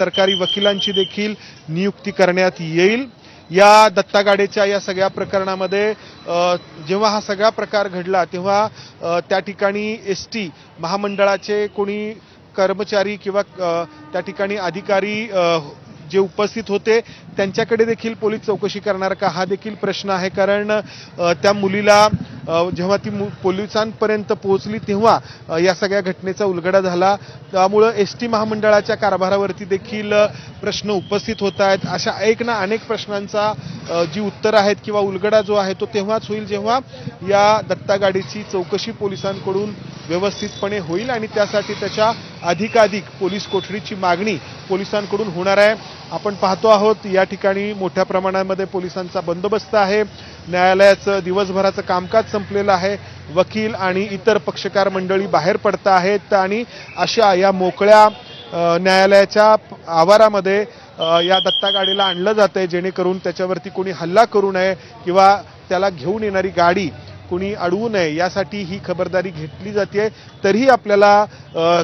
सरकारी वकिलांची देखील नियुक्ती करण्यात येईल। या दत्ता गाडेच्या या सगळ्या प्रकरणामध्ये जेव्हा हा सगळा प्रकार घडला तेव्हा त्या ठिकाणी एसटी महामंडळाचे कोणी कर्मचारी किंवा त्या ठिकाणी अधिकारी जे उपस्थित होते त्यांच्याकडे देखील पोलीस चौकशी करणार का हा देखील प्रश्न आहे। कारण त्या मुलीला जेव्हा ती पोलिसांपर्यंत पोहोचली तेव्हा या सगळ्या घटनेचा उलगडा झाला। त्यामुळे एसटी महामंडळाच्या कारभारावरती देखील प्रश्न उपस्थित होत आहेत। अशा अनेक प्रश्नांचा जी उत्तर आहेत किंवा उलगडा जो आहे तो तेव्हाच होईल जेव्हा या दत्ता गाडीची चौकशी पोलिसांकडून व्यवस्थितपणे होईल आणि त्यासाठी त्याच्या अधिकाधिक पोलीस कोठडीची मागणी पोलिसांकडून होणार आहे। आपण पाहतो आहोत या ठिकाणी मोठ्या प्रमाणामध्ये पोलिसांचा बंदोबस्त आहे। न्यायालयाचं दिवसभराचं कामकाज संपलेलं आहे। वकील आणि इतर पक्षकार मंडळी बाहेर पडत आहेत आणि अशा या मोकळ्या न्यायालयाच्या आवारामध्ये या दत्ता गाडीला आणलं जातंय जेणेकरून त्याच्यावरती कोणी हल्ला करू नये किंवा त्याला घेऊन येणारी गाडी कोणी अडवू नये यासाठी ही खबरदारी घेतली जाते। तरीही आपल्याला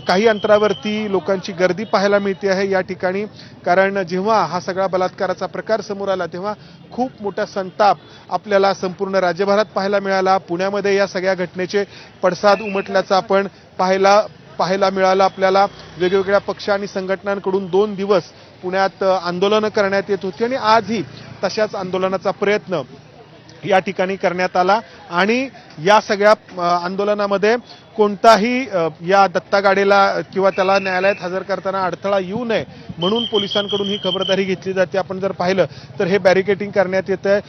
काही अंतरावरती लोकांची गर्दी पाहायला मिळते आहे या ठिकाणी। कारण जेव्हा हा सगळा बलात्काराचा प्रकार समोर आला तेव्हा खूप मोठा संताप आपल्याला संपूर्ण राज्यभरात पाहायला मिळाला। पुण्यामध्ये या सगळ्या घटनेचे पडसाद उमटल्याचं आपण पाहायला मिळालं आपल्याला। वेगवेगळ्या पक्ष आणि संघटनांकडून 2 दिवस पुण्यात आंदोलनं करण्यात येत होती आणि आजही तशाच आंदोलनाचा प्रयत्न या ठिकाणी करण्यात आला आणि या सगळ्या आंदोलनामध्ये कोणताही या दत्ता गाडेला किंवा त्याला न्यायालयात हजर करताना अडथळा येऊ नये म्हणून पोलिसांकडून ही खबरदारी घेतली जाते। आपण जर पाहिलं तर हे बॅरिकेडिंग करण्यात येतंय।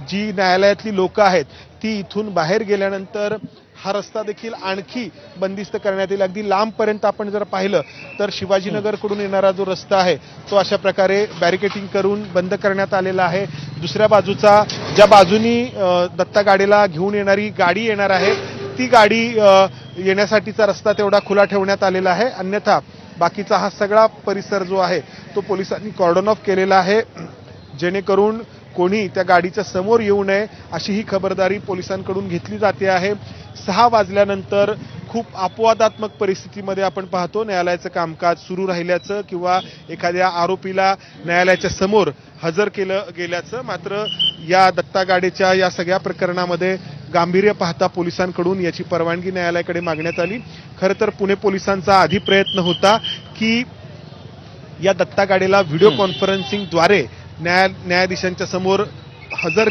जी न्यायालयातली लोक आहेत ती इथून बाहेर गेल्यानंतर हा रस्ता देखील आणखी बंदिस्त करण्यात येईल। अगदी लांबपर्यंत आपण जर पाहिलं तर शिवाजीनगरकडून येणारा जो रस्ता आहे तो अशा प्रकारे बॅरिकेडिंग करून बंद करण्यात आलेला आहे। दुसऱ्या बाजूचा ज्या बाजूनी दत्ता गाडीला घेऊन येणारी गाडी येणार आहे ती गाडी येण्यासाठीचा रस्ता तेवढा खुला ठेवण्यात आलेला आहे। अन्यथा बाकीचा हा सगळा परिसर जो आहे तो पोलिसांनी कॉर्डन ऑफ केलेला आहे जेणेकरून कोणी त्या गाडीच्या समोर येऊ नये अशी ही खबरदारी पोलिसांकडून घेतली जाते आहे। 6 वाजल्यानंतर खूप अपवादात्मक परिस्थितीमध्ये आपण पाहतो न्यायालयाचं कामकाज सुरू राहिल्याचं किंवा एखाद्या आरोपीला न्यायालयाच्या समोर हजर केलं गेल्याचं। मात्र या दत्ता गाडीच्या या सगळ्या प्रकरणामध्ये गांभीर्य पाहता पोलिसांकडून याची परवानगी न्यायालयाकडे मागण्यात आली। खरं तर पुणे पोलिसांचा आधी प्रयत्न होता की या दत्ता गाडीला व्हिडिओ कॉन्फरन्सिंगद्वारे न्यायाधीशांच्या समोर हजर